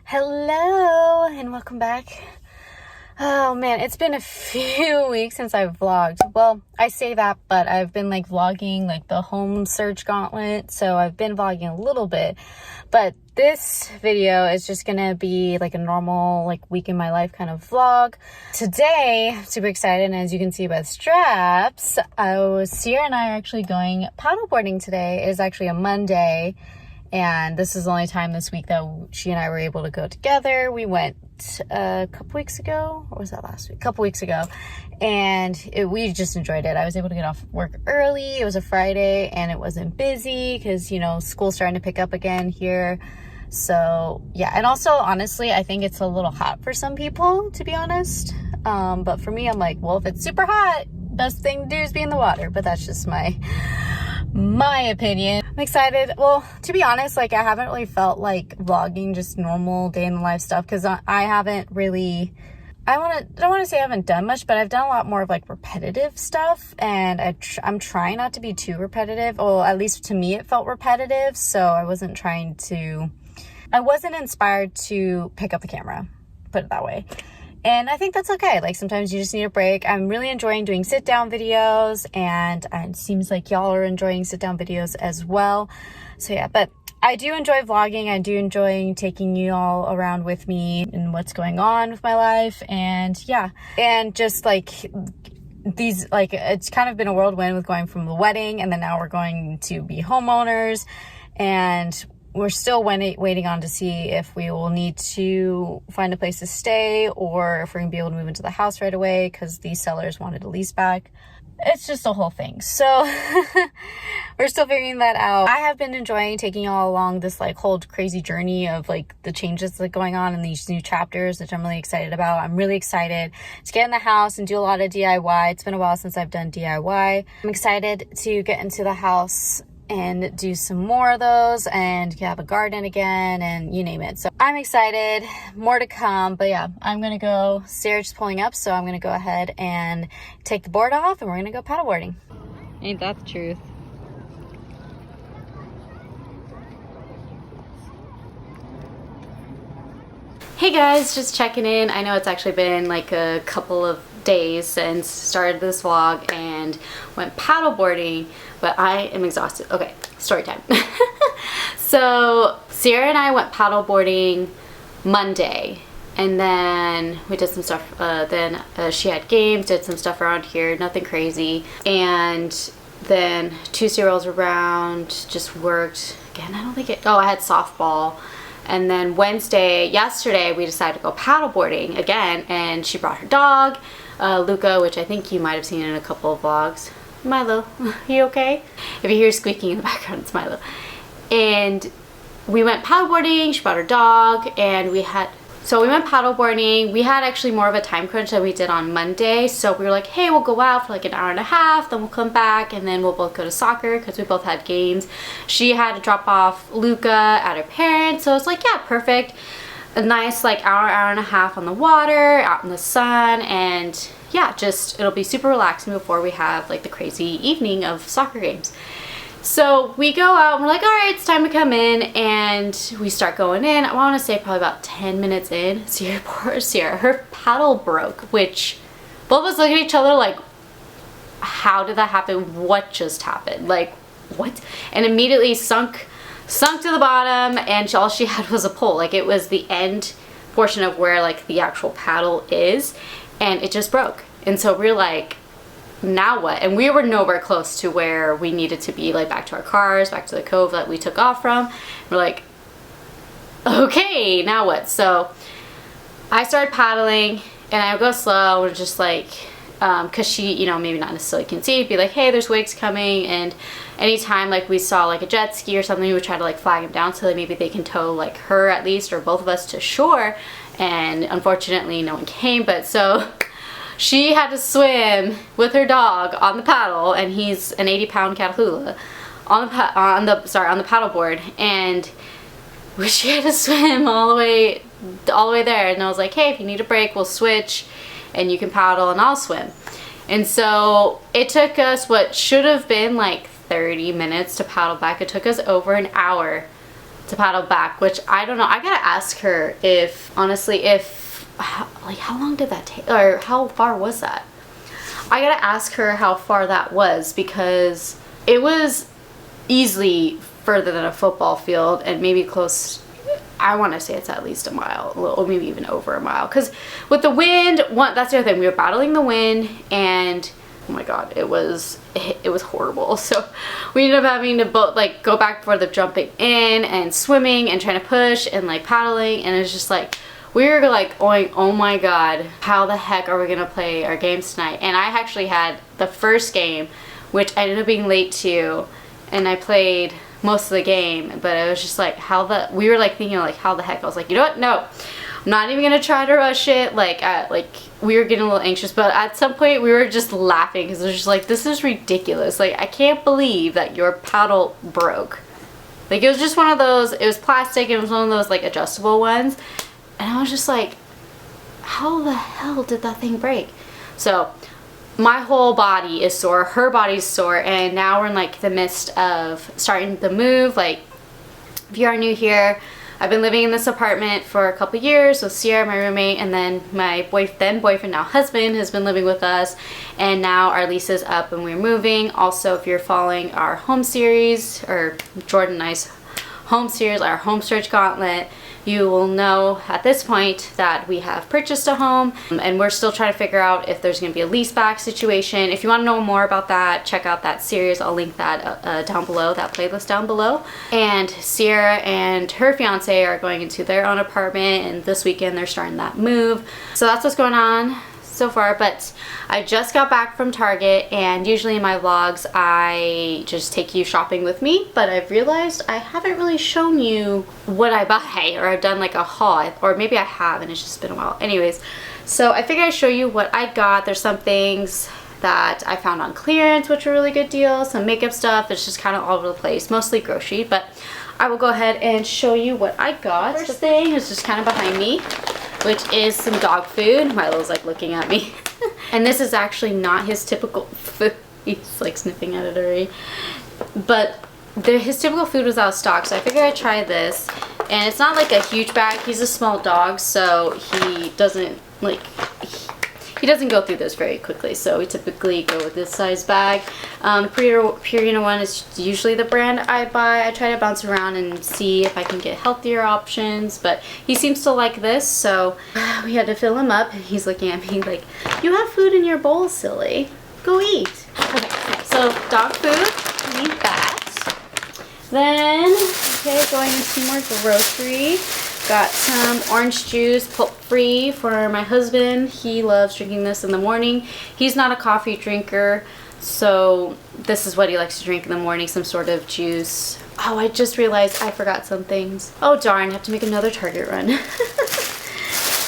Hello and welcome back. Oh man, it's been a few weeks since I've vlogged. Well, I say that, but I've been like vlogging like the home search gauntlet, so I've been vlogging a little bit. But this video is just gonna be like a normal like week in my life kind of vlog. Today, I'm super excited, and as you can see by the straps, Sierra and I are actually going paddleboarding today. It is actually a Monday. And this is the only time this week that she and I were able to go together. We went a couple weeks ago, or was that last week? A couple weeks ago, and we just enjoyed it. I was able to get off work early. It was a Friday, and it wasn't busy because, you know, school's starting to pick up again here. So yeah, and also honestly, I think it's a little hot for some people, to be honest. But for me, I'm like, well, if it's super hot, best thing to do is be in the water. But that's just my opinion. I'm excited. Well, to be honest, like I haven't really felt like vlogging just normal day in the life stuff because I haven't really, don't want to say I haven't done much, but I've done a lot more of like repetitive stuff, and I'm trying not to be too repetitive. Well, at least to me it felt repetitive, so I wasn't inspired to pick up the camera, put it that way. And I think that's okay. Like sometimes you just need a break. I'm really enjoying doing sit down videos, and it seems like y'all are enjoying sit down videos as well. So yeah, but I do enjoy vlogging. I do enjoy taking you all around with me and what's going on with my life. And yeah, and just like these, like it's kind of been a whirlwind with going from the wedding, and then now we're going to be homeowners, and we're still waiting on to see if we will need to find a place to stay or if we're gonna be able to move into the house right away because the sellers wanted a lease back. It's just a whole thing. So we're still figuring that out. I have been enjoying taking y'all along this like whole crazy journey of like the changes that are going on in these new chapters, which I'm really excited about. I'm really excited to get in the house and do a lot of DIY. It's been a while since I've done DIY. I'm excited to get into the house and do some more of those and have a garden again and you name it. So I'm excited, more to come. But yeah, I'm gonna go, Sarah's pulling up, so I'm gonna go ahead and take the board off and we're gonna go paddleboarding. Ain't that the truth? Hey guys, just checking in. I know it's actually been like a couple of days since started this vlog and went paddleboarding, but I am exhausted. Okay, story time. So Sierra and I went paddleboarding Monday, and then we did some stuff. She had games, did some stuff around here, nothing crazy, and then Tuesday rolls around, just worked again. I don't think it. Oh, I had softball. And then yesterday, we decided to go paddleboarding again, and she brought her dog, Luca, which I think you might have seen in a couple of vlogs. Milo, you okay? If you hear squeaking in the background, it's Milo. And we went paddleboarding, she brought her dog, and we went paddleboarding. We had actually more of a time crunch than we did on Monday, so we were like, hey, we'll go out for like an hour and a half, then we'll come back, and then we'll both go to soccer because we both had games. She had to drop off Luca at her parents, so it's like, yeah, perfect. A nice like hour and a half on the water, out in the sun, and yeah, just it'll be super relaxing before we have like the crazy evening of soccer games. So we go out and we're like, all right, it's time to come in, and we start going in. I want to say probably about 10 minutes in, poor Sierra, her paddle broke, which both of us look at each other like, how did that happen? What just happened? Like, what? And immediately sunk to the bottom, and all she had was a pole. Like it was the end portion of where like the actual paddle is, and it just broke. And so we're like, now what? And we were nowhere close to where we needed to be, like back to our cars, back to the cove that we took off from. We're like, okay, now what? So I started paddling, and I would go slow. We're just like, because she, you know, maybe not necessarily can see, be like, hey, there's waves coming, and anytime like we saw like a jet ski or something, we would try to like flag them down so that maybe they can tow like her at least, or both of us, to shore. And unfortunately no one came, but so she had to swim with her dog on the paddle, and he's an 80-pound Catahoula on the paddleboard, and she had to swim all the way there. And I was like, hey, if you need a break, we'll switch, and you can paddle and I'll swim. And so it took us what should have been like 30 minutes to paddle back. It took us over an hour to paddle back, which I don't know. I gotta ask her if, honestly, like how long did that take, or how far was that? I gotta ask her how far that was, because it was easily further than a football field, and maybe close, I want to say it's at least a mile, or maybe even over a mile, because with the wind, that's the other thing, we were battling the wind, and oh my god, it was horrible. So we ended up having to both like go back for the jumping in and swimming and trying to push and like paddling, and it's just like we were like going, oh my god, how the heck are we gonna play our games tonight? And I actually had the first game, which I ended up being late to, and I played most of the game, but it was just like we were like thinking like how the heck. I was like, you know what, no, I'm not even gonna try to rush it. Like we were getting a little anxious, but at some point we were just laughing because it was just like, this is ridiculous. Like, I can't believe that your paddle broke. Like, it was just one of those, it was plastic, it was one of those like adjustable ones, and I was just like, how the hell did that thing break? So my whole body is sore, her body's sore, and now we're in like the midst of starting the move. Like, if you are new here, I've been living in this apartment for a couple years with Sierra, my roommate, and then my boyfriend, now husband, has been living with us, and now our lease is up and we're moving. Also, if you're following our home series, or Jordan and I's home series, our home search gauntlet, you will know at this point that we have purchased a home, and we're still trying to figure out if there's going to be a lease back situation. If you want to know more about that, check out that series. I'll link that down below, that playlist down below. And Sierra and her fiance are going into their own apartment, and this weekend they're starting that move. So that's what's going on so far. But I just got back from Target, and usually in my vlogs I just take you shopping with me, but I've realized I haven't really shown you what I buy, or I've done like a haul, or maybe I have and it's just been a while. Anyways, so I figured I'd show you what I got. There's some things that I found on clearance which were really good deals, some makeup stuff. It's just kind of all over the place, mostly grocery, but I will go ahead and show you what I got. First thing is just kind of behind me, which is some dog food. Milo's like looking at me. And this is actually not his typical food. He's like sniffing at it already. But his typical food was out of stock, so I figured I'd try this. And it's not like a huge bag. He's a small dog, so he doesn't like, he doesn't go through this very quickly, so we typically go with this size bag. The Purina one is usually the brand I buy. I try to bounce around and see if I can get healthier options, but he seems to like this, so we had to fill him up. He's looking at me like, you have food in your bowl, silly. Go eat. Okay, so dog food, need that. Then, okay, going into more grocery. Got some orange juice, pulp free, for my husband. He loves drinking this in the morning. He's not a coffee drinker, so this is what he likes to drink in the morning, some sort of juice. Oh, I just realized I forgot some things. Oh darn, I have to make another Target run.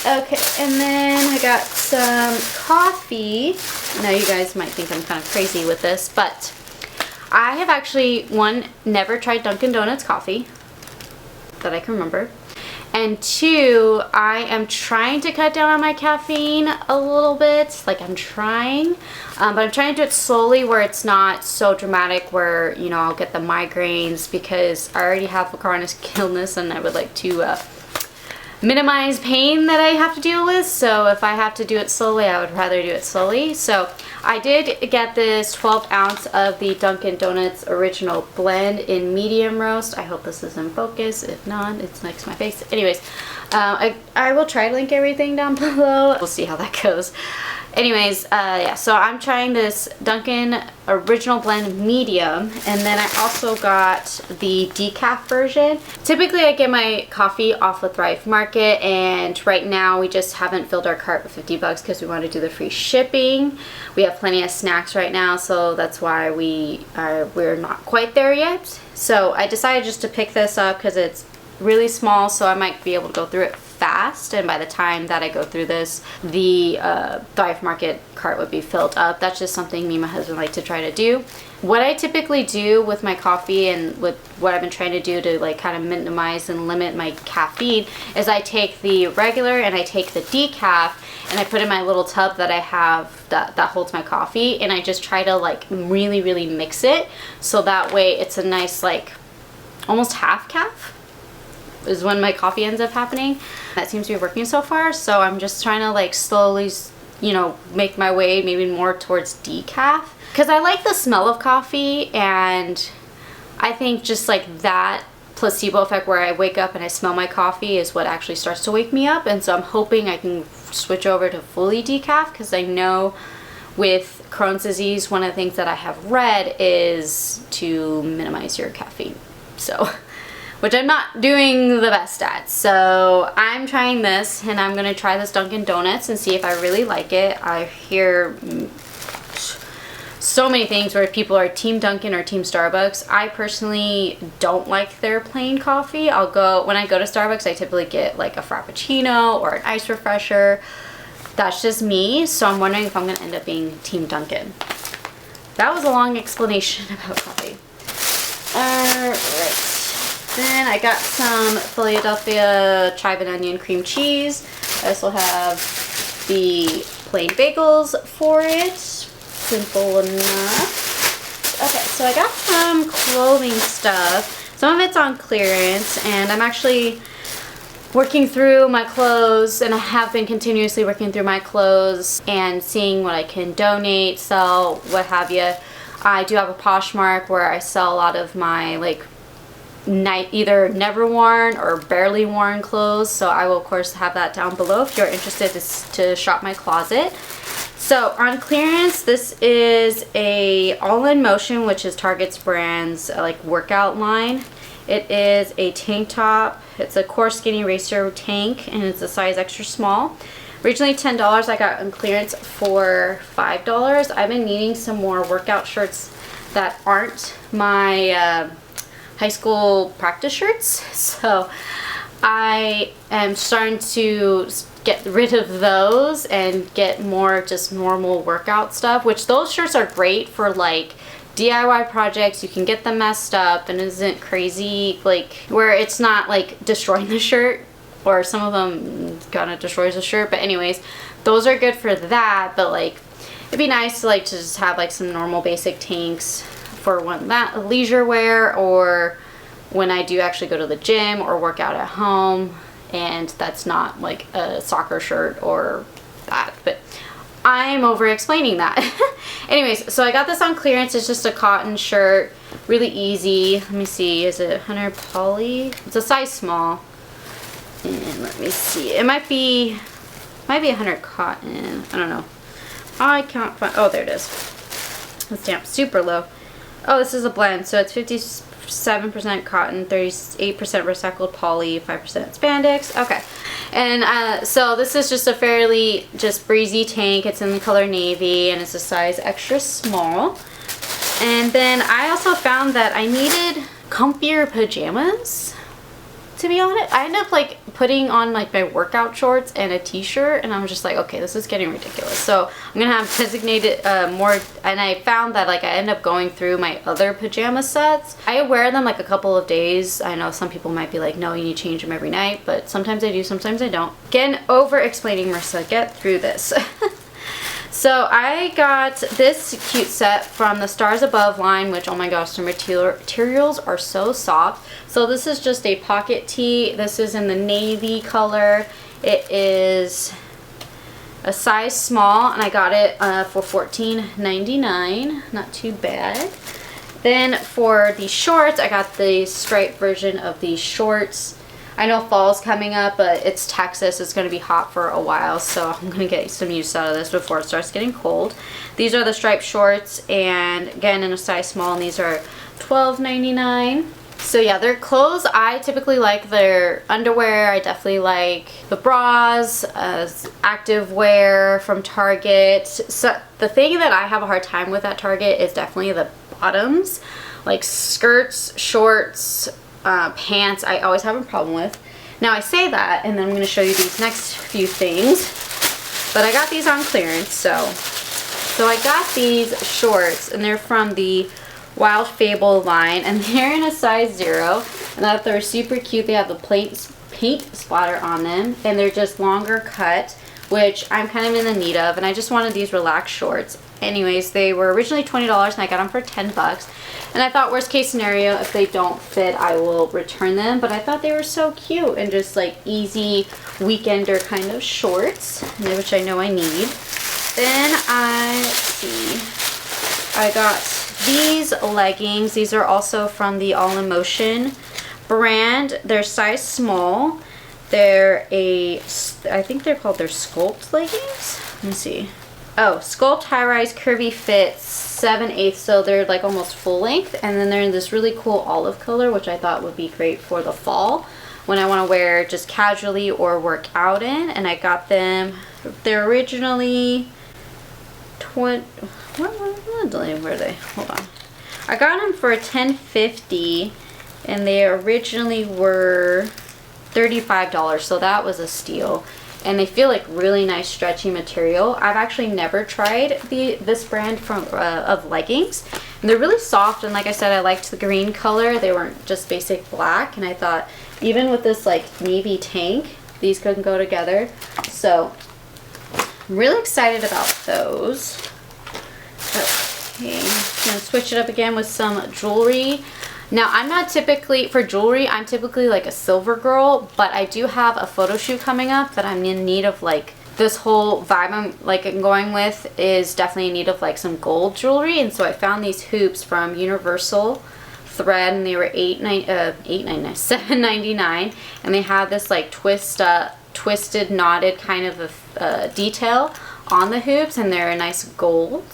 Okay, and then I got some coffee. Now you guys might think I'm kind of crazy with this, but I have actually, never tried Dunkin' Donuts coffee that I can remember. And two, I am trying to cut down on my caffeine a little bit. Like, I'm trying, but I'm trying to do it slowly where it's not so dramatic where, you know, I'll get the migraines, because I already have a chronic illness and I would like to minimize pain that I have to deal with. So if I have to do it slowly, I would rather do it slowly. So I did get this 12 ounce of the Dunkin' Donuts original blend in medium roast. I hope this is in focus. If not, it's next to my face. Anyways, I will try to link everything down below. We'll see how that goes. Anyways, yeah, so I'm trying this Dunkin' original blend medium, and then I also got the decaf version. Typically I get my coffee off the Thrive Market, and right now we just haven't filled our cart with 50 bucks because we want to do the free shipping. We have plenty of snacks right now, so that's why we're not quite there yet. So I decided just to pick this up because it's really small, so I might be able to go through it fast, and by the time that I go through this, the Thrive Market cart would be filled up. That's just something me and my husband like to try to do. What I typically do with my coffee, and with what I've been trying to do to like kind of minimize and limit my caffeine, is I take the regular and I take the decaf and I put in my little tub that I have that holds my coffee, and I just try to like really mix it, so that way it's a nice like almost half calf. is when my coffee ends up happening. That seems to be working so far, so I'm just trying to like slowly, you know, make my way maybe more towards decaf, because I like the smell of coffee, and I think just like that placebo effect where I wake up and I smell my coffee is what actually starts to wake me up. And so I'm hoping I can switch over to fully decaf, because I know with Crohn's disease, one of the things that I have read is to minimize your caffeine. So, which I'm not doing the best at. So I'm trying this, and I'm gonna try this Dunkin' Donuts and see if I really like it. I hear so many things where people are team Dunkin' or team Starbucks. I personally don't like their plain coffee. When I go to Starbucks, I typically get like a Frappuccino or an ice refresher. That's just me, so I'm wondering if I'm gonna end up being team Dunkin'. That was a long explanation about coffee. Alright. Then I got some Philadelphia chive and onion cream cheese. I also have the plain bagels for it. Simple enough. Okay, so I got some clothing stuff. Some of it's on clearance, and I'm actually working through my clothes, and I have been continuously working through my clothes and seeing what I can donate, sell, what have you. I do have a Poshmark where I sell a lot of my like either never worn or barely worn clothes, so I will of course have that down below if you're interested to shop my closet. So on clearance, this is a All in Motion, which is Target's brand's like workout line. It is a tank top. It's a Core Skinny Racer tank, and it's a size extra small. Originally $10, I got on clearance for $5. I've been needing some more workout shirts that aren't my high school practice shirts, so I am starting to get rid of those and get more just normal workout stuff, which those shirts are great for like DIY projects. You can get them messed up and isn't crazy, like where it's not like destroying the shirt, or some of them kind of destroys the shirt, but anyways, those are good for that. But like it'd be nice to like to just have like some normal basic tanks for when that leisure wear, or when I do actually go to the gym or work out at home, and that's not like a soccer shirt or that. But I'm over explaining that. Anyways, so I got this on clearance. It's just a cotton shirt, really easy. Let me see, is it 100 poly? It's a size small, and let me see, it might be 100 cotton, I don't know. I can't find, oh there it is. Let's stamp super low. Oh, this is a blend, so it's 57% cotton, 38% recycled poly, 5% spandex. Okay, and so this is just a fairly just breezy tank. It's in the color navy, and it's a size extra small. And then I also found that I needed comfier pajamas, to be honest. I ended up like putting on like my workout shorts and a t-shirt, and I'm just like, okay, this is getting ridiculous. So I'm gonna have designated more, and I found that like I end up going through my other pajama sets. I wear them like a couple of days. I know some people might be like, no, you need to change them every night, but sometimes I do, sometimes I don't. Again, over explaining, Marissa, get through this. So I got this cute set from the Stars Above line, which, oh my gosh, the materials are so soft. So this is just a pocket tee. This is in the navy color. It is a size small, and I got it for $14.99. Not too bad. Then for the shorts, I got the striped version of the shorts. I know fall's coming up, but it's Texas. It's going to be hot for a while, so I'm going to get some use out of this before it starts getting cold. These are the striped shorts, and again in a size small, and these are $12.99. So yeah, their clothes, I typically like their underwear. I definitely like the bras, active wear from Target. So the thing that I have a hard time with at Target is definitely the bottoms, like skirts, shorts, pants. I always have a problem with. Now I say that, and then I'm going to show you these next few things, but I got these on clearance. So I got these shorts, and they're from the Wild Fable line, and they're in a size 0, and I thought they were super cute. They have the paint splatter on them, and they're just longer cut, which I'm kind of in the need of, and I just wanted these relaxed shorts. Anyways, they were originally $20 and I got them for 10 bucks. And I thought worst case scenario, if they don't fit, I will return them. But I thought they were so cute and just like easy weekender kind of shorts, which I know I need. Then let's see, I got these leggings. These are also from the All in Motion brand. They're size small. They're I think they're called their Sculpt leggings. Let me see. Oh, Sculpt High Rise Curvy Fit 7/8, so they're like almost full length, and then they're in this really cool olive color, which I thought would be great for the fall when I want to wear just casually or work out in. And I got them, they're originally where were they? Hold on. I got them for $10.50 and they originally were $35, so that was a steal. And they feel like really nice stretchy material. I've actually never tried this brand of leggings, and they're really soft. And like I said, I liked the green color. They weren't just basic black, and I thought even with this like navy tank, these could go together. So I'm really excited about those. Okay, I'm gonna switch it up again with some jewelry. Now, I'm not typically, for jewelry, I'm typically like a silver girl, but I do have a photo shoot coming up that I'm in need of. Like, this whole vibe I'm going with is definitely in need of like some gold jewelry. And so I found these hoops from Universal Thread, and they were $7.99, and they have this like twisted, knotted kind of a detail on the hoops, and they're a nice gold.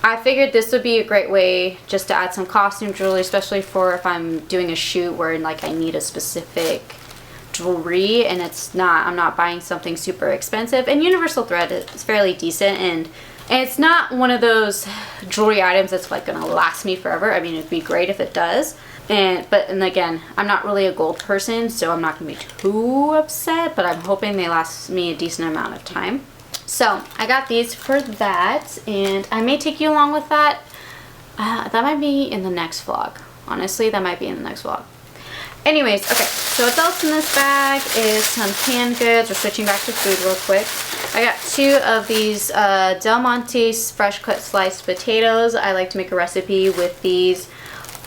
I figured this would be a great way just to add some costume jewelry, especially for if I'm doing a shoot where like I need a specific jewelry and I'm not buying something super expensive. And Universal Thread is fairly decent, and it's not one of those jewelry items that's like gonna last me forever. I mean, it'd be great if it does. And again, I'm not really a gold person, so I'm not gonna be too upset, but I'm hoping they last me a decent amount of time. So I got these for that, and I may take you along with that. That might be in the next vlog. Honestly, that might be in the next vlog. Anyways, okay, so what else in this bag is some canned goods. We're switching back to food real quick. I got 2 of these Del Monte's fresh cut sliced potatoes. I like to make a recipe with these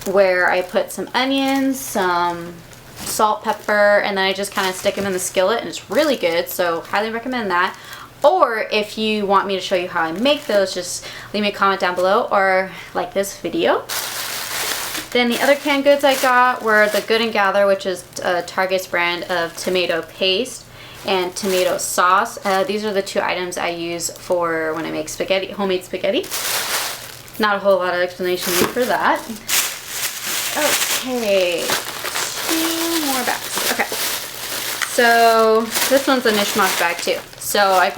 where I put some onions, some salt, pepper, and then I just kind of stick them in the skillet, and it's really good, so highly recommend that. Or if you want me to show you how I make those, just leave me a comment down below or like this video. Then the other canned goods I got were the Good & Gather, which is Target's brand of tomato paste and tomato sauce. These are the 2 items I use for when I make spaghetti, homemade spaghetti. Not a whole lot of explanation needed for that. Okay, 2 more bags. Okay. So this one's a mishmash bag too. So I've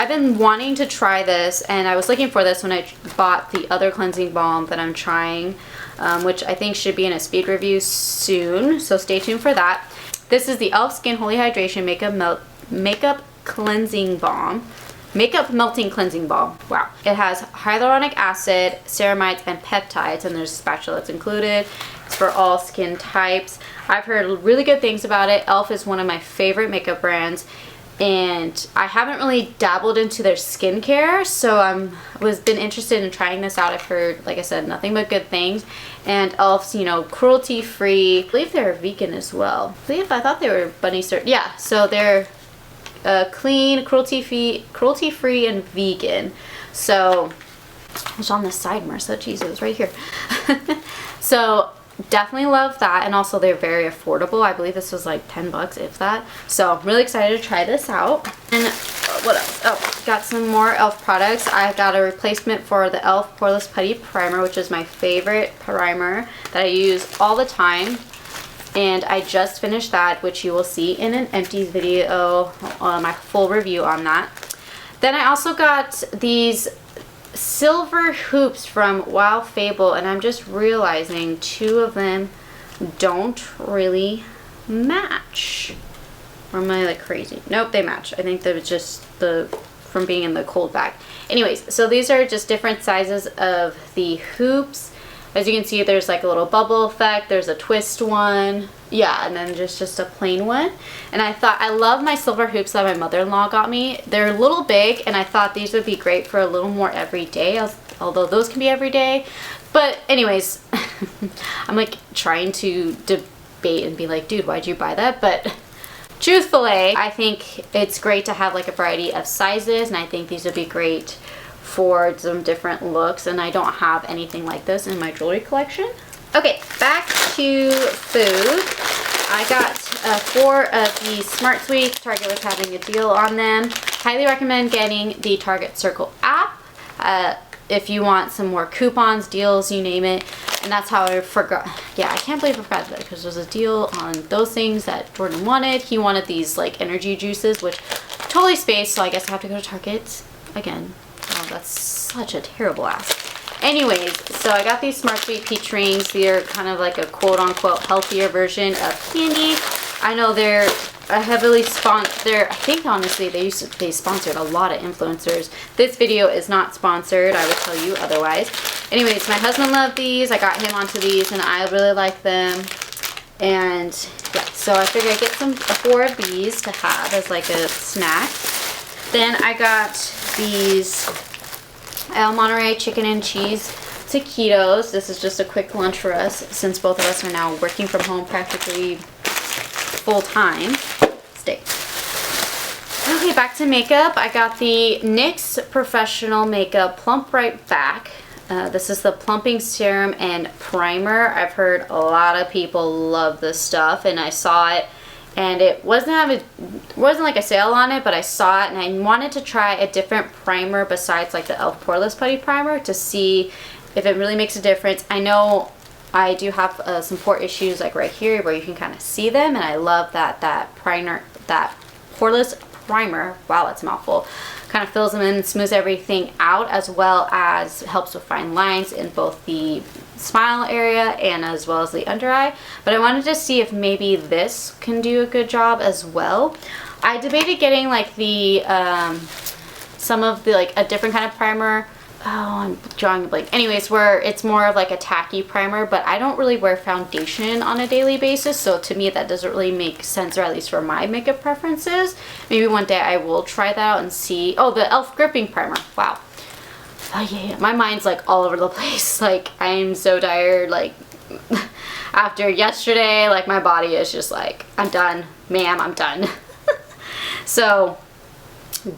been wanting to try this, and I was looking for this when I bought the other cleansing balm that I'm trying, which I think should be in a speed review soon, so stay tuned for that. This is the e.l.f. Skin Holy Hydration Makeup Cleansing Balm. Makeup Melting Cleansing Balm. Wow. It has hyaluronic acid, ceramides, and peptides, and there's a spatula that's included. It's for all skin types. I've heard really good things about it. e.l.f. is one of my favorite makeup brands, and I haven't really dabbled into their skincare, so I've been interested in trying this out. I've heard, like I said, nothing but good things. And e.l.f.'s, you know, cruelty-free. I believe they're vegan as well. I thought they were bunny certified. Yeah, so they're clean, cruelty-free, and vegan. So, it's on the side, Marissa. Jeez, it was right here. So, definitely love that, and also they're very affordable. I believe this was like 10 bucks, if that. So I'm really excited to try this out. And what else? Oh, got some more e.l.f. products. I got a replacement for the e.l.f. Poreless Putty Primer, which is my favorite primer that I use all the time. And I just finished that, which you will see in an empty video, my full review on that. Then I also got these silver hoops from Fable, and I'm just realizing 2 of them don't really match. Or am I like crazy? Nope, they match. I think that was just from being in the cold bag. Anyways, so these are just different sizes of the hoops. As you can see, there's like a little bubble effect. There's a twist one. Yeah, and then just a plain one. And I thought, I love my silver hoops that my mother-in-law got me. They're a little big, and I thought these would be great for a little more everyday, although those can be everyday. But anyways, I'm like trying to debate and be like, dude, why'd you buy that? But truthfully, I think it's great to have like a variety of sizes, and I think these would be great for some different looks, and I don't have anything like this in my jewelry collection. Okay, back to food. I got 4 of the Smart Sweets. Target was having a deal on them. Highly recommend getting the Target Circle app if you want some more coupons, deals, you name it. And that's how I forgot. Yeah, I can't believe I forgot that, because there's a deal on those things that Jordan wanted. He wanted these like energy juices, which totally spaced, so I guess I have to go to Target again. Oh, that's such a terrible ask. Anyways, so I got these Smart Sweet peach rings. They're kind of like a quote-unquote healthier version of candy. I know they're heavily sponsored. I think honestly they sponsored a lot of influencers. This video is not sponsored. I would tell you otherwise. Anyways, my husband loved these. I got him onto these, and I really like them. And yeah, so I figured I'd get 4 of these to have as like a snack. Then I got these Monterey chicken and cheese taquitos. This is just a quick lunch for us, since both of us are now working from home practically full time. Stay. Okay, back to makeup. I got the NYX Professional Makeup Plump Right Back. This is the plumping serum and primer. I've heard a lot of people love this stuff, and I saw it, and it wasn't like a sale on it, but I saw it and I wanted to try a different primer besides like the e.l.f. Poreless Putty Primer to see if it really makes a difference. I know I do have some pore issues like right here where you can kind of see them, and I love that Poreless Primer, wow, that's a mouthful, kind of fills them in, smooths everything out, as well as helps with fine lines in both the smile area and as well as the under eye. But I wanted to see if maybe this can do a good job as well. I debated getting like the some of the like a different kind of primer. Oh, I'm drawing a blank. Anyways, where it's more of like a tacky primer, but I don't really wear foundation on a daily basis, so to me that doesn't really make sense, or at least for my makeup preferences. Maybe one day I will try that out and see. Oh, the e.l.f. gripping primer. Wow. Oh yeah, my mind's like all over the place. Like, I'm so tired. Like, after yesterday, like my body is just like, I'm done, ma'am, I'm done. So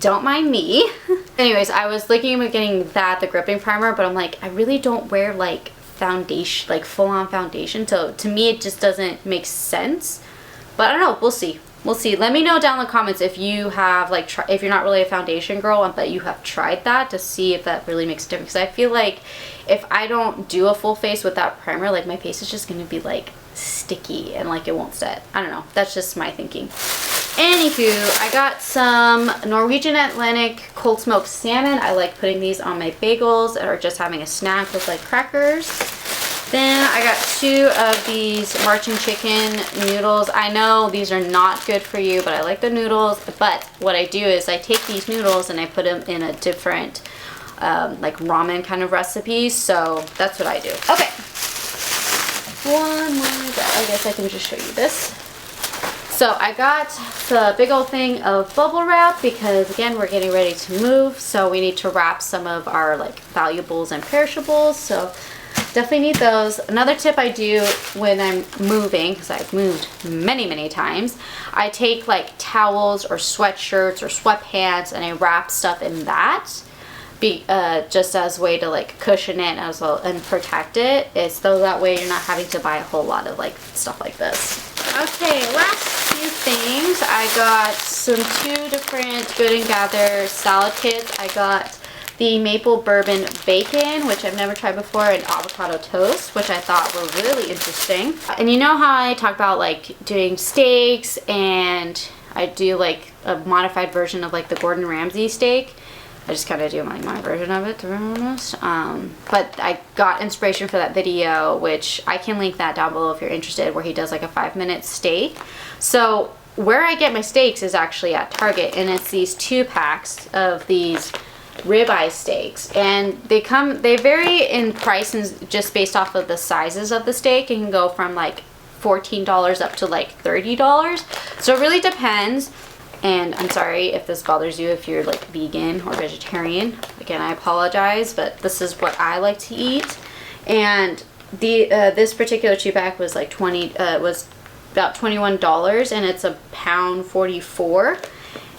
don't mind me. Anyways, I was thinking about getting the gripping primer, but I'm like, I really don't wear like foundation, like full-on foundation, so to me it just doesn't make sense. But I don't know, we'll see. We'll see. Let me know down in the comments if you have like if you're not really a foundation girl, but you have tried that, to see if that really makes a difference. Because I feel like if I don't do a full face with that primer, like my face is just going to be like sticky and like it won't set. I don't know. That's just my thinking. Anywho, I got some Norwegian Atlantic cold smoked salmon. I like putting these on my bagels or just having a snack with like crackers. Then I got 2 of these Marching Chicken noodles. I know these are not good for you, but I like the noodles. But what I do is I take these noodles and I put them in a different like ramen kind of recipe. So that's what I do. Okay. One more. I guess I can just show you this. So I got the big old thing of bubble wrap because again, we're getting ready to move. So we need to wrap some of our like valuables and perishables. So definitely need those. Another tip I do when I'm moving, because I've moved many times, I take like towels or sweatshirts or sweatpants and I wrap stuff in that. Just as a way to like cushion it as well and protect it. It's so that way you're not having to buy a whole lot of like stuff like this. Okay, last few things. I got some 2 different Good & Gather salad kits. I got the maple bourbon bacon, which I've never tried before, and avocado toast, which I thought were really interesting. And you know how I talk about like doing steaks, and I do like a modified version of like the Gordon Ramsay steak. I just kind of do my version of it, to be honest. But I got inspiration for that video, which I can link that down below if you're interested, where he does like a 5-minute steak. So where I get my steaks is actually at Target, and it's these 2 packs of these ribeye steaks, and they vary in price and just based off of the sizes of the steak. It can go from like $14 up to like $30. So it really depends. And I'm sorry if this bothers you if you're like vegan or vegetarian. Again, I apologize, but this is what I like to eat. And this particular 2-pack was like was about $21, and it's £1.44.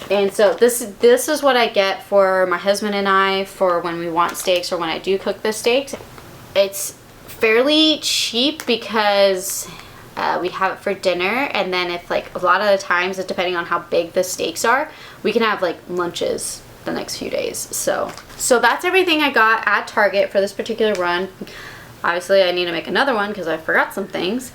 And so this is what I get for my husband and I for when we want steaks or when I do cook the steaks. It's fairly cheap because we have it for dinner, and then if like a lot of the times, depending on how big the steaks are, we can have like lunches the next few days. So that's everything I got at Target for this particular run. Obviously I need to make another one because I forgot some things,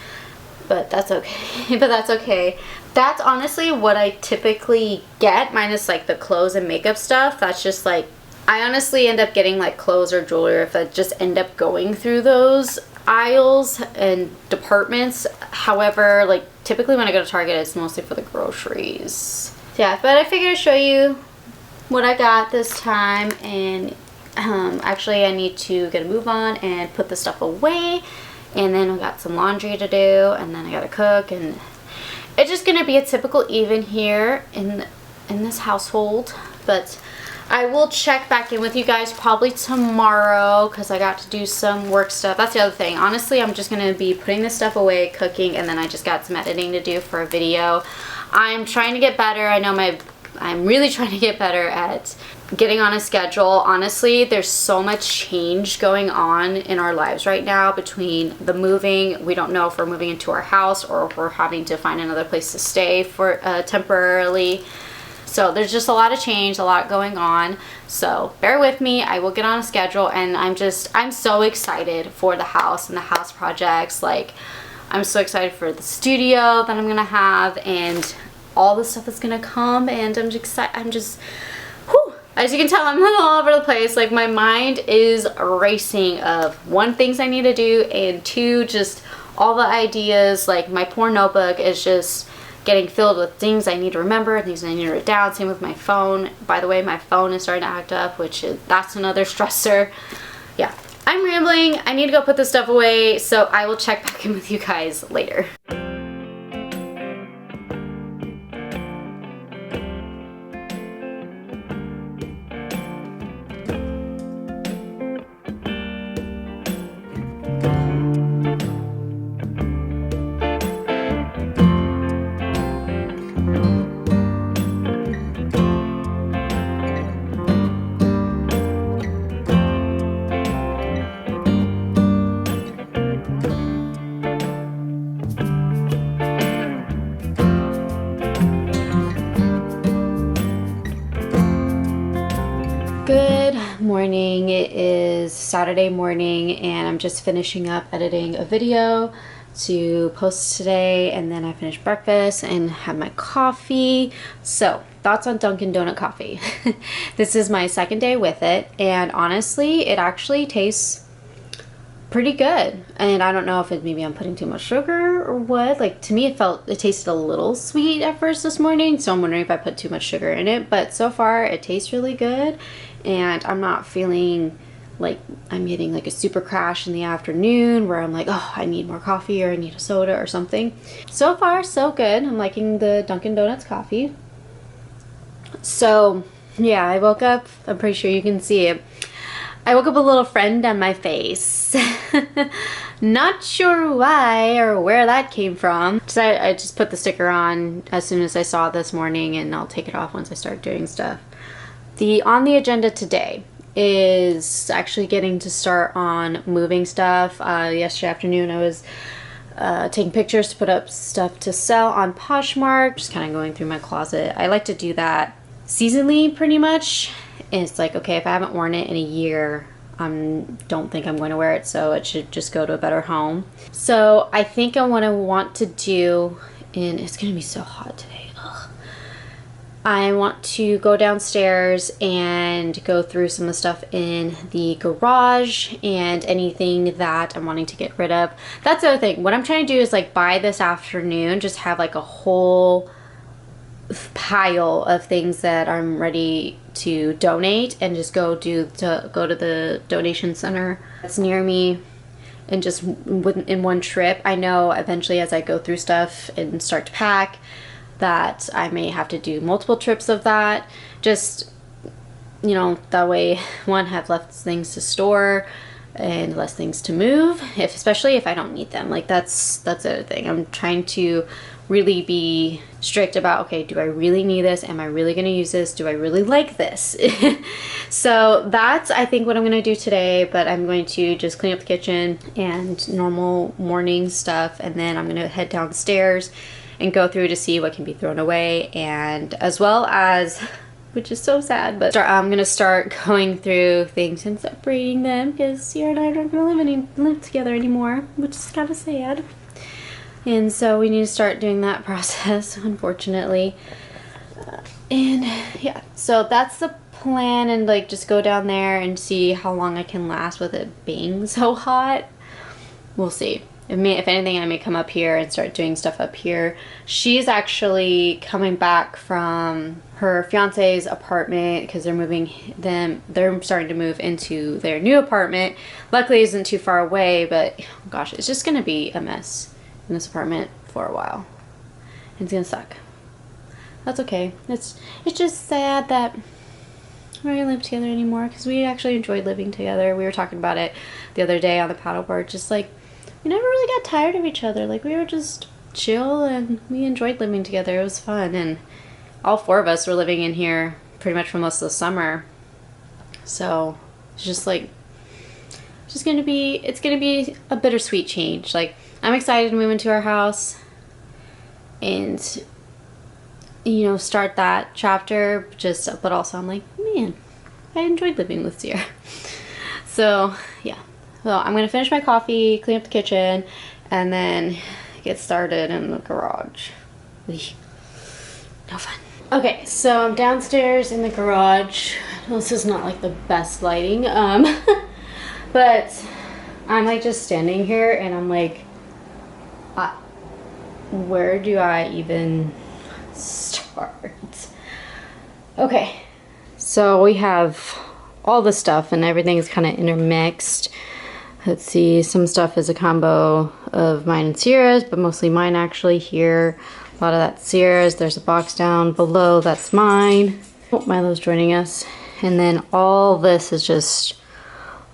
but that's okay. That's honestly what I typically get, minus like the clothes and makeup stuff. That's just like, I honestly end up getting like clothes or jewelry if I just end up going through those aisles and departments. However, like typically when I go to Target, it's mostly for the groceries. Yeah, but I figured I'd show you what I got this time. And actually I need to get a move on and put the stuff away, and then I got some laundry to do, and then I gotta cook, and it's just gonna be a typical even here in this household. But I will check back in with you guys probably tomorrow because I got to do some work stuff. That's the other thing. Honestly, I'm just going to be putting this stuff away, cooking, and then I just got some editing to do for a video. I'm trying to get better. I know I'm really trying to get better at getting on a schedule. Honestly, there's so much change going on in our lives right now between the moving. We don't know if we're moving into our house or if we're having to find another place to stay for temporarily. So there's just a lot of change, a lot going on. So bear with me. I will get on a schedule, and I'm so excited for the house and the house projects. Like, I'm so excited for the studio that I'm gonna have and all the stuff that's gonna come, and I'm just excited. Whew. As you can tell, I'm all over the place. Like, my mind is racing of one, things I need to do, and two, just all the ideas. Like, my poor notebook is just getting filled with things I need to remember, things I need to write down. Same with my phone. By the way, my phone is starting to act up, that's another stressor. Yeah, I'm rambling. I need to go put this stuff away, so I will check back in with you guys later. Good morning. It is Saturday morning, and I'm just finishing up editing a video to post today, and then I finished breakfast and had my coffee. So, thoughts on Dunkin' Donut coffee. This is my second day with it, and honestly, it actually tastes pretty good. And I don't know if maybe I'm putting too much sugar or what. Like, to me, it tasted a little sweet at first this morning, so I'm wondering if I put too much sugar in it. But so far, it tastes really good, and I'm not feeling like I'm getting like a super crash in the afternoon where I'm like, oh, I need more coffee or I need a soda or something. So far, so good. I'm liking the Dunkin' Donuts coffee. So, yeah, I woke up. I'm pretty sure you can see it. I woke up with a little friend on my face. Not sure why or where that came from. So I just put the sticker on as soon as I saw it this morning, and I'll take it off once I start doing stuff. On the agenda today is actually getting to start on moving stuff. Yesterday afternoon I was taking pictures to put up stuff to sell on Poshmark. Just kind of going through my closet. I like to do that seasonally pretty much. And it's like, okay, if I haven't worn it in a year, I don't think I'm going to wear it, so it should just go to a better home. So I think I want to do, and it's going to be so hot today. Ugh. I want to go downstairs and go through some of the stuff in the garage and anything that I'm wanting to get rid of. That's the other thing. What I'm trying to do is like by this afternoon, just have like a whole pile of things that I'm ready to donate and just go to the donation center that's near me and just in one trip. I know eventually as I go through stuff and start to pack that I may have to do multiple trips of that. Just, you know, that way one, have less things to store and less things to move, especially if I don't need them. Like that's the other thing. I'm trying to really be strict about, okay, do I really need this? Am I really going to use this? Do I really like this? So that's, I think, what I'm going to do today. But I'm going to just clean up the kitchen and normal morning stuff, and then I'm going to head downstairs and go through to see what can be thrown away, and as well as, which is so sad, but I'm gonna start going through things and separating them, because Sierra and I don't really live together anymore, which is kind of sad. And so we need to start doing that process, unfortunately. And yeah, so that's the plan, and like just go down there and see how long I can last with it being so hot. We'll see. If anything, I may come up here and start doing stuff up here. She's actually coming back from her fiance's apartment because they're starting to move into their new apartment. Luckily, it isn't too far away, but oh gosh, it's just gonna be a mess in this apartment for a while. It's gonna suck. That's okay. It's just sad that we're not gonna live together anymore, because we actually enjoyed living together. We were talking about it the other day on the paddleboard, just like, we never really got tired of each other. Like, we were just chill and we enjoyed living together. It was fun, and all four of us were living in here pretty much for most of the summer. So it's just like, it's gonna be a bittersweet change. Like, I'm excited to move into our house and, you know, start that chapter, but also I'm like, man, I enjoyed living with Sierra. So yeah. So I'm gonna finish my coffee, clean up the kitchen, and then get started in the garage. Eesh. No fun. Okay, so I'm downstairs in the garage. This is not like the best lighting, but I'm like just standing here and I'm like, where do I even start? Okay, so we have all the stuff and everything's kind of intermixed. Let's see, some stuff is a combo of mine and Sierra's, but mostly mine actually here. A lot of that's Sierra's. There's a box down below, that's mine. Oh, Milo's joining us. And then all this is just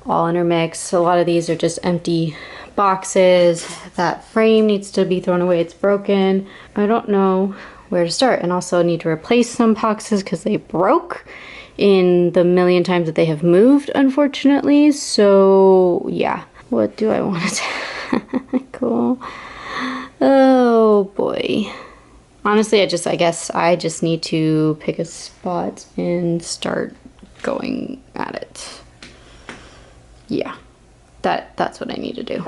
all intermixed. A lot of these are just empty boxes. That frame needs to be thrown away, it's broken. I don't know where to start. And also need to replace some boxes because they broke in the million times that they have moved, unfortunately. So yeah, what do I want to tackle? Oh boy. Honestly, I guess I just need to pick a spot and start going at it. Yeah, that's what I need to do.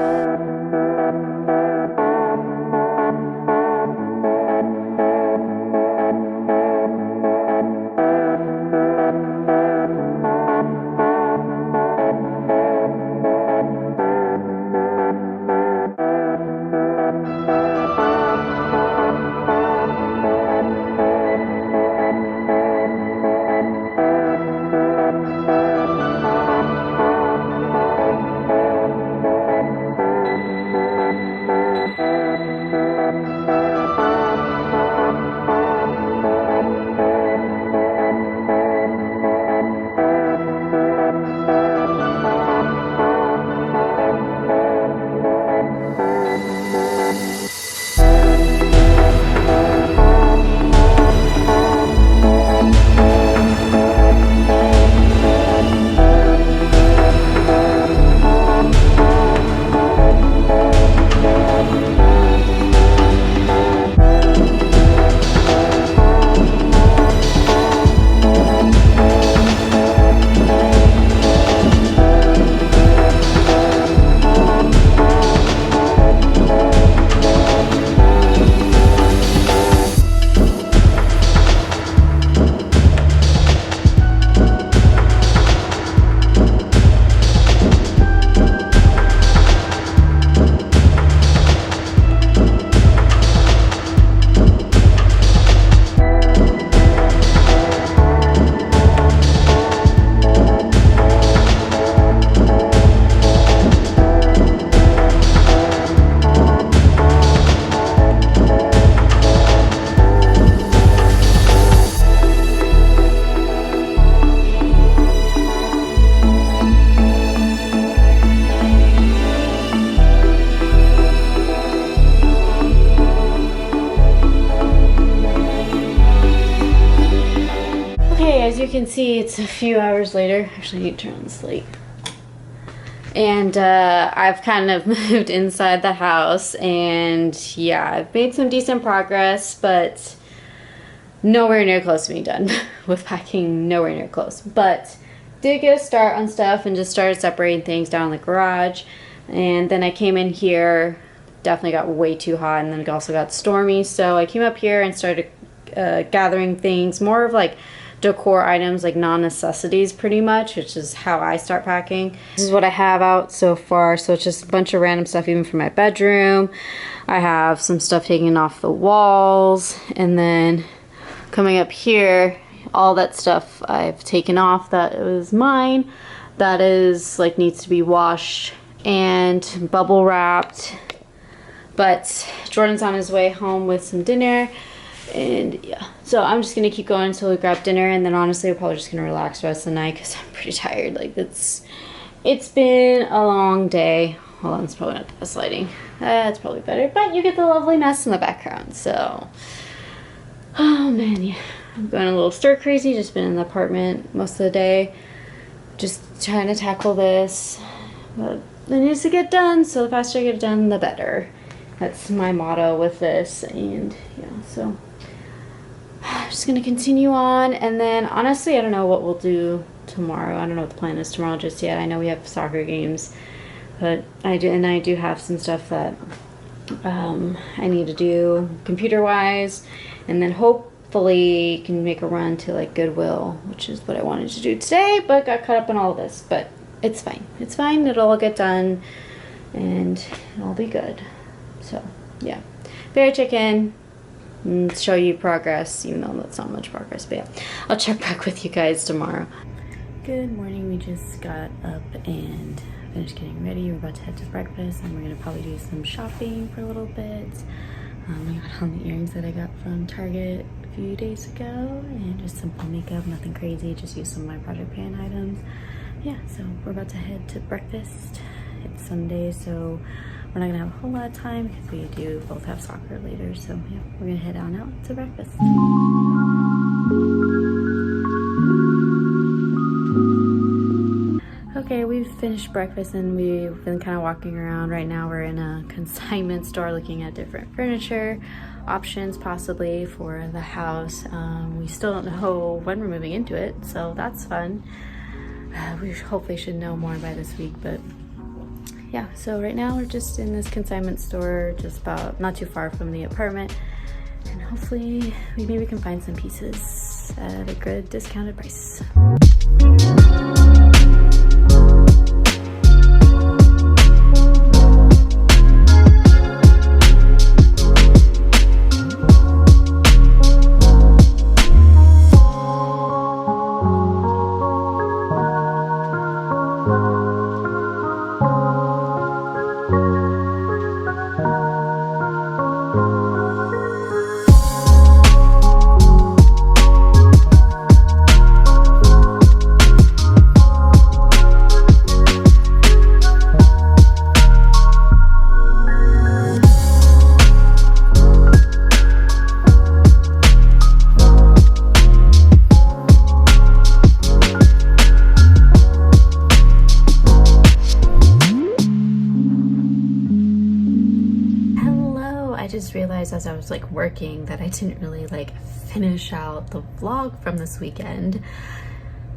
as you can see, it's a few hours later. Actually, I need to turn on this light. And I've kind of moved inside the house, and yeah, I've made some decent progress, but nowhere near close to being done with packing, nowhere near close. But did get a start on stuff and just started separating things down in the garage. And then I came in here, definitely got way too hot, and then it also got stormy. So I came up here and started gathering things, more of like decor items, like non-necessities pretty much, which is how I start packing. This is what I have out so far. So it's just a bunch of random stuff, even from my bedroom. I have some stuff taken off the walls, and then coming up here, all that stuff I've taken off that was mine, that is like needs to be washed and bubble wrapped. But Jordan's on his way home with some dinner, and yeah, so I'm just gonna keep going until we grab dinner, and then honestly we're probably just gonna relax the rest of the night because I'm pretty tired. Like it's been a long day. Hold on, it's probably not the best lighting. It's probably better, but you get the lovely mess in the background. So oh man, yeah, I'm going a little stir crazy. Just been in the apartment most of the day, just trying to tackle this, but it needs to get done, so the faster I get it done the better. That's my motto with this. And yeah, so just gonna continue on, and then honestly I don't know what we'll do tomorrow. I don't know what the plan is tomorrow just yet. I know we have soccer games, but I do have some stuff that I need to do computer wise, and then hopefully can make a run to like Goodwill, which is what I wanted to do today, but got caught up in all of this. But it's fine, it's fine, it'll all get done and it'll be good. So yeah, better check in and show you progress, even though that's not much progress. But yeah, I'll check back with you guys tomorrow. Good morning. We just got up and finished getting ready. We're about to head to breakfast, and we're gonna probably do some shopping for a little bit. I got on the earrings that I got from Target a few days ago, and just simple makeup, nothing crazy, just use some of my Project Pan items. Yeah, so we're about to head to breakfast. It's Sunday, so we're not gonna have a whole lot of time because we do both have soccer later. So yeah, we're gonna head on out to breakfast. Okay, we've finished breakfast and we've been kind of walking around. Right now we're in a consignment store looking at different furniture options possibly for the house. We still don't know when we're moving into it, so that's fun. We hopefully should know more by this week, but yeah, so right now we're just in this consignment store, just about not too far from the apartment, and hopefully we maybe can find some pieces at a good discounted price. Realized as I was like working that I didn't really like finish out the vlog from this weekend.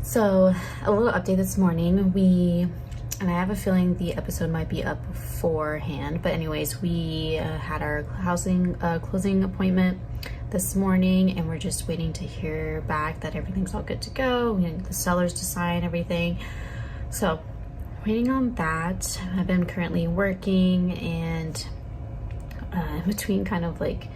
So a little update this morning. And I have a feeling the episode might be up beforehand, but anyways, we had our closing appointment this morning, and we're just waiting to hear back that everything's all good to go. We need the sellers to sign everything, so waiting on that. I've been currently working, and in between kind of like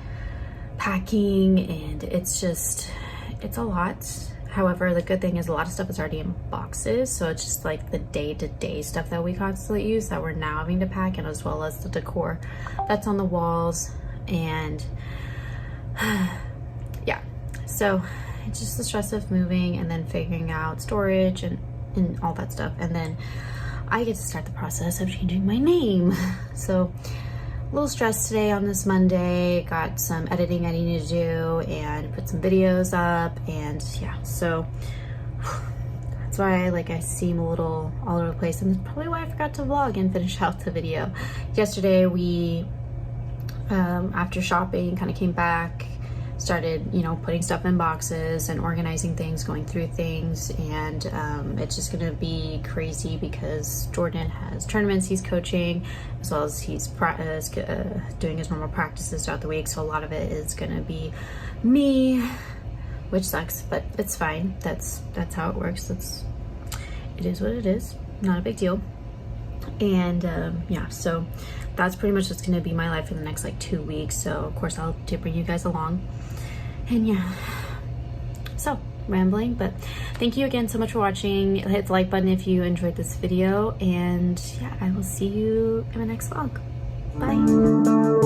packing, and it's a lot. However, the good thing is a lot of stuff is already in boxes, so it's just like the day-to-day stuff that we constantly use that we're now having to pack, and as well as the decor that's on the walls. And yeah, so it's just the stress of moving and then figuring out storage and all that stuff, and then I get to start the process of changing my name. So a little stressed today on this Monday. Got some editing I need to do and put some videos up, and yeah, so That's why I seem a little all over the place, and that's probably why I forgot to vlog and finish out the video. Yesterday we, after shopping, kind of came back, started, you know, putting stuff in boxes and organizing things, going through things, and it's just gonna be crazy because Jordan has tournaments he's coaching, as well as he's doing his normal practices throughout the week, so a lot of it is gonna be me, which sucks, but it's fine. That's how it works. It is what it is. Not a big deal. And yeah, so that's pretty much what's gonna be my life for the next 2 weeks. So of course I'll bring you guys along. And yeah, so rambling, but thank you again so much for watching. Hit the like button if you enjoyed this video, and yeah, I will see you in my next vlog. Bye.